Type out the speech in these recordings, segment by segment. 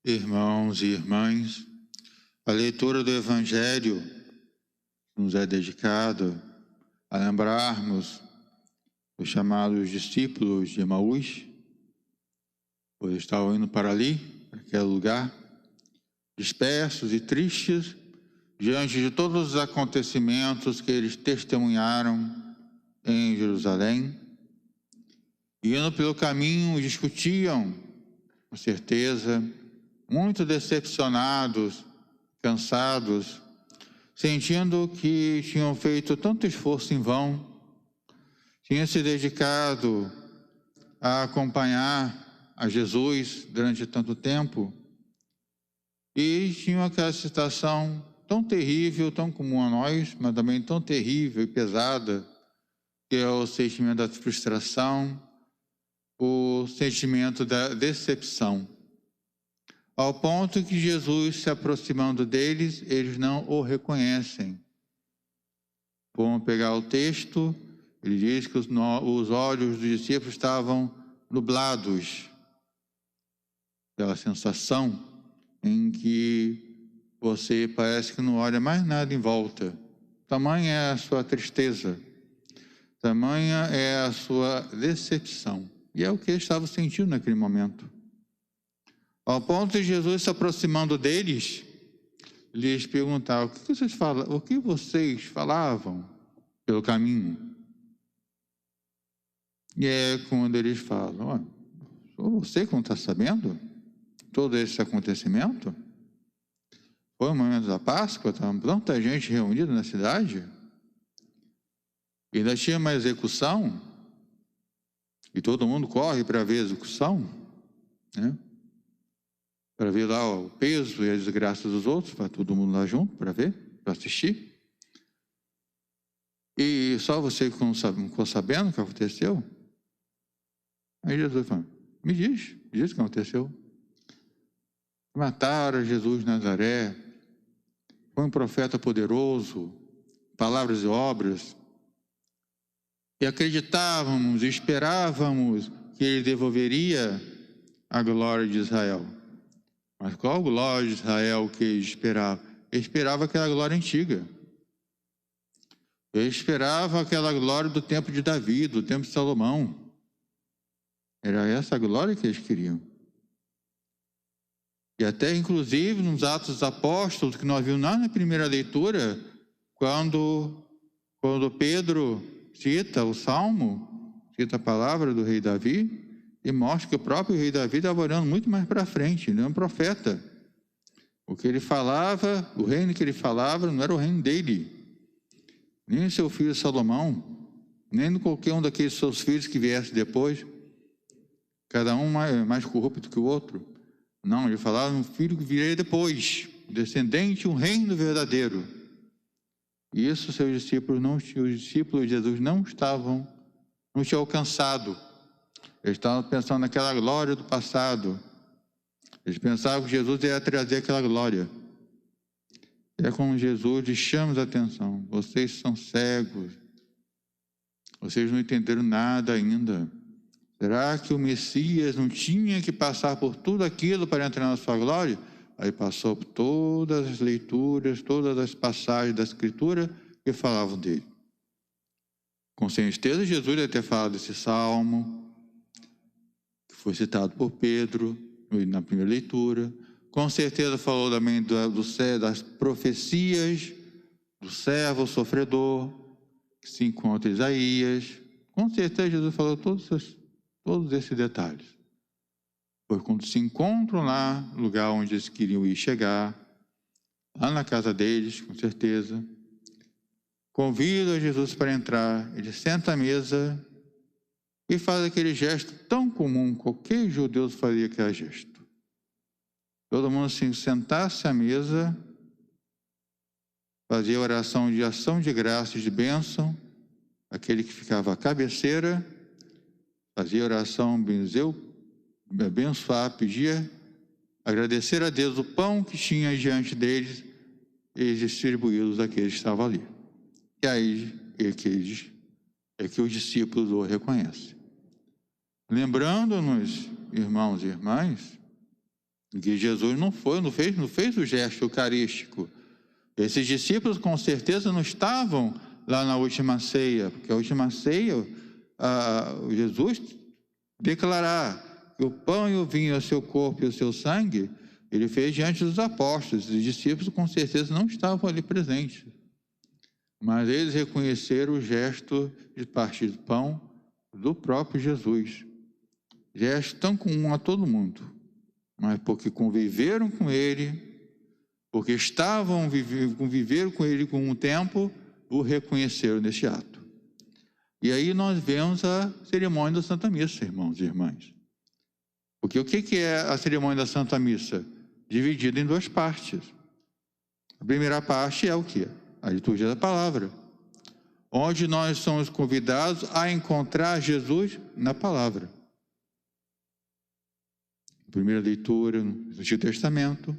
Irmãos e irmãs, a leitura do Evangelho nos é dedicada a lembrarmos os chamados discípulos de Emaús, pois estavam indo para ali, para aquele lugar, dispersos e tristes, diante de todos os acontecimentos que eles testemunharam em Jerusalém. E indo pelo caminho, discutiam, com certeza, muito decepcionados, cansados, sentindo que tinham feito tanto esforço em vão, tinham se dedicado a acompanhar a Jesus durante tanto tempo e tinham aquela situação tão terrível, tão comum a nós, mas também tão terrível e pesada, que é o sentimento da frustração, o sentimento da decepção. Ao ponto que Jesus, se aproximando deles, eles não o reconhecem. Vamos pegar o texto, ele diz que os olhos dos discípulos estavam nublados pela sensação em que você parece que não olha mais nada em volta. Tamanha é a sua tristeza, tamanha é a sua decepção. E é o que eles estavam sentindo naquele momento. Ao ponto de Jesus se aproximando deles, lhes perguntar: o que vocês falavam pelo caminho? E é quando eles falam: só você que não está sabendo todo esse acontecimento? Foi o momento da Páscoa, estava tanta gente reunida na cidade, e ainda tinha uma execução, e todo mundo corre para ver a execução, né? Para ver lá o peso e a desgraça dos outros, para todo mundo lá junto, para ver, para assistir. E só você que não ficou sabendo o que aconteceu? Aí Jesus fala: me diz o que aconteceu. Mataram Jesus de Nazaré, foi um profeta poderoso, palavras e obras, e acreditávamos, esperávamos que ele devolveria a glória de Israel. Mas qual glória de Israel que ele esperava? Ele esperava aquela glória antiga. Ele esperava aquela glória do tempo de Davi, do tempo de Salomão. Era essa a glória que eles queriam. E até, inclusive, nos Atos dos Apóstolos, que nós vimos lá na primeira leitura, quando Pedro cita o Salmo, cita a palavra do rei Davi, e mostra que o próprio rei Davi estava orando muito mais para frente, ele é um profeta. O que ele falava, o reino que ele falava, não era o reino dele, nem seu filho Salomão, nem de qualquer um daqueles seus filhos que viesse depois, cada um mais corrupto que o outro. Não, ele falava no filho que viria depois, descendente, um reino verdadeiro. E isso seus discípulos os discípulos de Jesus não tinham alcançado. Eles estavam pensando naquela glória do passado. Eles pensavam que Jesus ia trazer aquela glória. É como Jesus lhes chama a atenção: vocês são cegos, vocês não entenderam nada ainda. Será que o Messias não tinha que passar por tudo aquilo para entrar na sua glória? Aí passou por todas as leituras, todas as passagens da Escritura que falavam dele. Com certeza Jesus deve ter falado desse salmo, que foi citado por Pedro na primeira leitura. Com certeza falou também das profecias do servo sofredor, que se encontra em Isaías. Com certeza Jesus falou todos esses detalhes. Pois quando se encontram lá, no lugar onde eles queriam ir chegar, lá na casa deles, com certeza, convida Jesus para entrar, ele senta à mesa e faz aquele gesto tão comum, qualquer judeu faria aquele gesto. Todo mundo assim, sentasse à mesa, fazia oração de ação de graças, de bênção, aquele que ficava à cabeceira, fazia oração, abençoar, pedia, agradecer a Deus o pão que tinha diante deles e distribuí-los àqueles que estavam ali. E aí é que os discípulos o reconhecem. Lembrando-nos, irmãos e irmãs, Que Jesus não fez o gesto eucarístico. Esses discípulos com certeza não estavam lá na última ceia, porque a última ceia, Jesus declarar que o pão e o vinho é o seu corpo e o seu sangue, ele fez diante dos apóstolos. Os discípulos com certeza não estavam ali presentes, mas eles reconheceram o gesto de partir do pão do próprio Jesus. Gesto tão comum a todo mundo, mas porque conviveram com ele, porque conviveram com ele com um tempo, o reconheceram neste ato. E aí nós vemos a cerimônia da Santa Missa, irmãos e irmãs. Porque o que é a cerimônia da Santa Missa? Dividida em duas partes. A primeira parte é o quê? A liturgia da palavra, onde nós somos convidados a encontrar Jesus na palavra. Primeira leitura no Antigo Testamento,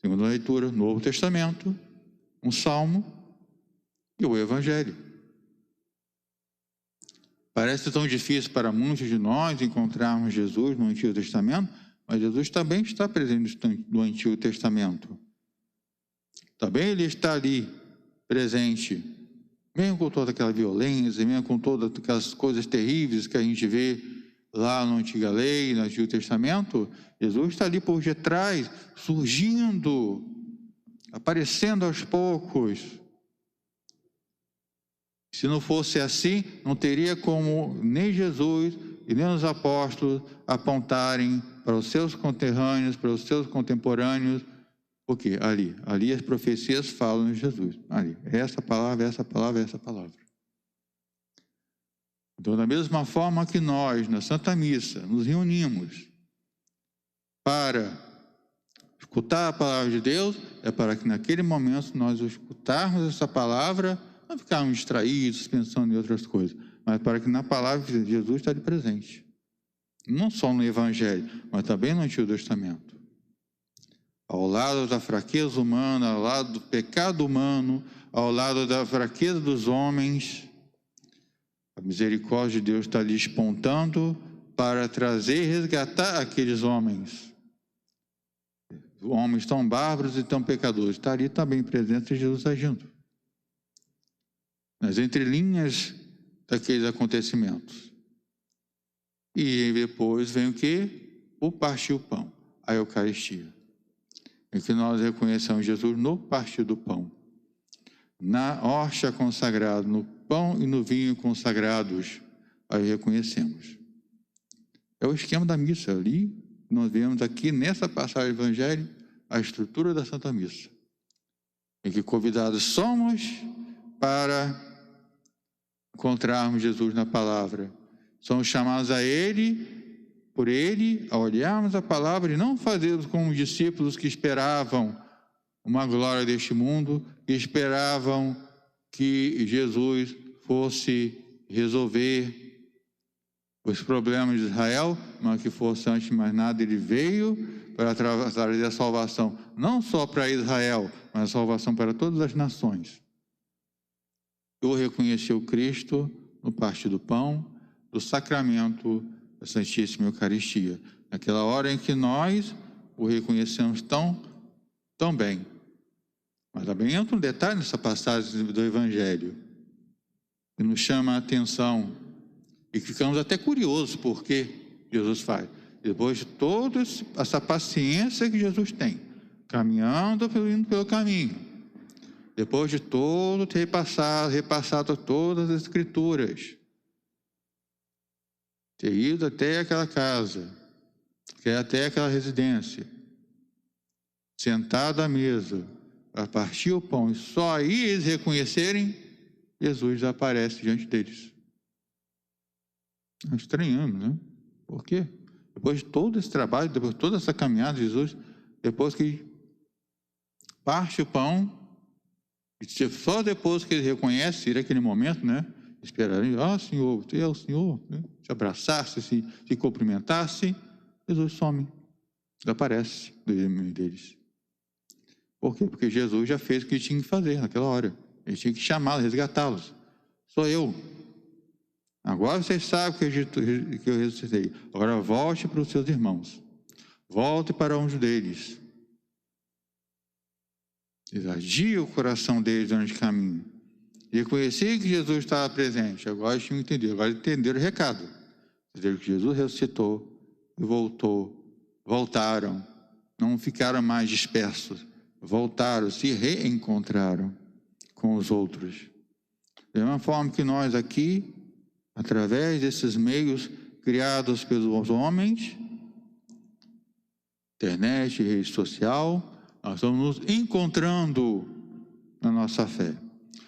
segunda leitura no Novo Testamento, um salmo e o Evangelho. Parece tão difícil para muitos de nós encontrarmos Jesus no Antigo Testamento, mas Jesus também está presente no Antigo Testamento. Também ele está ali presente, mesmo com toda aquela violência, mesmo com todas aquelas coisas terríveis que a gente vê lá na Antiga Lei, no Antigo Testamento. Jesus está ali por detrás, surgindo, aparecendo aos poucos. Se não fosse assim, não teria como nem Jesus e nem os apóstolos apontarem para os seus conterrâneos, para os seus contemporâneos, porque ali as profecias falam de Jesus. Ali, essa palavra, essa palavra, essa palavra. Então, da mesma forma que nós, na Santa Missa, nos reunimos para escutar a palavra de Deus, é para que naquele momento nós escutarmos essa palavra, não ficarmos distraídos, pensando em outras coisas, mas para que na palavra de Jesus esteja presente. Não só no Evangelho, mas também no Antigo Testamento. Ao lado da fraqueza humana, ao lado do pecado humano, ao lado da fraqueza dos homens, a misericórdia de Deus está ali espontando para trazer e resgatar aqueles homens. Homens tão bárbaros e tão pecadores. Está ali também presente Jesus agindo. Nas entrelinhas daqueles acontecimentos. E depois vem o quê? O partir o pão, a Eucaristia. Em que nós reconhecemos Jesus no partir do pão, na hóstia consagrada, no pão e no vinho consagrados, aí reconhecemos. É o esquema da missa. Ali nós vemos aqui nessa passagem do Evangelho a estrutura da Santa Missa, em que convidados somos para encontrarmos Jesus na palavra. Somos chamados a Ele, por Ele, a olharmos a palavra e não fazermos como os discípulos que esperavam uma glória deste mundo, que esperavam que Jesus fosse resolver os problemas de Israel, mas que fosse antes de mais nada, ele veio para trazer a salvação, não só para Israel, mas a salvação para todas as nações. Eu reconheci o Cristo no partir do pão, do sacramento da Santíssima Eucaristia, naquela hora em que nós o reconhecemos tão bem. Mas também entra um detalhe nessa passagem do Evangelho, que nos chama a atenção e ficamos até curiosos por que Jesus faz. Depois de toda essa paciência que Jesus tem, caminhando, indo pelo caminho, depois de todo ter repassado todas as Escrituras, ter ido até aquela casa, até aquela residência, sentado à mesa, a partir o pão, e só aí eles reconhecerem, Jesus aparece diante deles. Estranhamos, né? Por quê? Depois de todo esse trabalho, depois de toda essa caminhada, Jesus, depois que parte o pão, só depois que ele reconhece, naquele momento, né? Esperarem, Senhor, é o Senhor, né? Se abraçasse, se cumprimentasse, Jesus some, desaparece do meio deles. Por quê? Porque Jesus já fez o que tinha que fazer naquela hora. Ele tinha que chamá-los, resgatá-los. Sou eu. Agora vocês sabem que eu ressuscitei. Agora volte para os seus irmãos. Volte para um deles. Exadia o coração deles durante o caminho. Reconhecer que Jesus estava presente. Agora tinham entendido. Agora entenderam o recado. Entenderam que Jesus ressuscitou e voltou. Voltaram. Não ficaram mais dispersos. Voltaram, se reencontraram com os outros. Da mesma forma que nós aqui, através desses meios criados pelos homens, internet, rede social, nós estamos nos encontrando na nossa fé.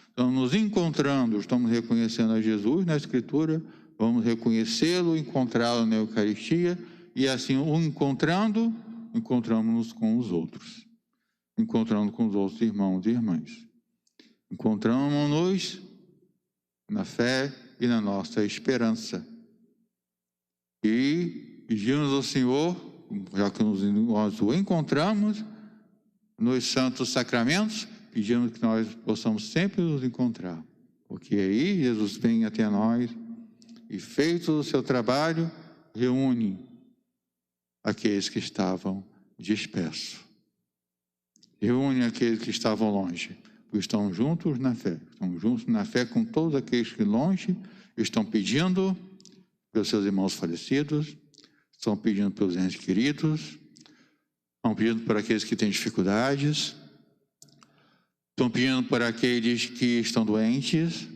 Estamos nos encontrando, estamos reconhecendo a Jesus na Escritura, vamos reconhecê-lo, encontrá-lo na Eucaristia, e assim, o encontrando, encontramos-nos com os outros. Encontrando com os outros irmãos e irmãs. Encontramos-nos na fé e na nossa esperança. E pedimos ao Senhor, já que nós o encontramos nos santos sacramentos, pedimos que nós possamos sempre nos encontrar. Porque aí Jesus vem até nós e, feito o seu trabalho, reúne aqueles que estavam dispersos. Reúne aqueles que estavam longe, porque estão juntos na fé. Estão juntos na fé com todos aqueles que longe estão pedindo pelos seus irmãos falecidos, estão pedindo pelos entes queridos, estão pedindo por aqueles que têm dificuldades, estão pedindo por aqueles que estão doentes,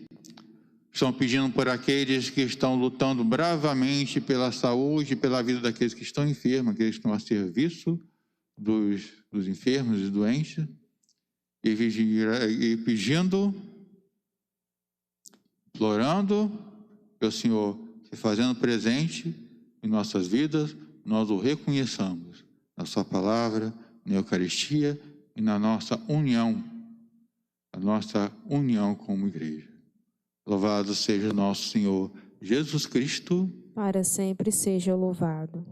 estão pedindo por aqueles que estão lutando bravamente pela saúde e pela vida daqueles que estão enfermos, aqueles que estão a serviço dos enfermos e doentes, e pedindo, implorando que o Senhor, se fazendo presente em nossas vidas, nós o reconheçamos na sua palavra, na Eucaristia e na nossa união, como igreja. Louvado seja nosso Senhor Jesus Cristo. Para sempre seja louvado.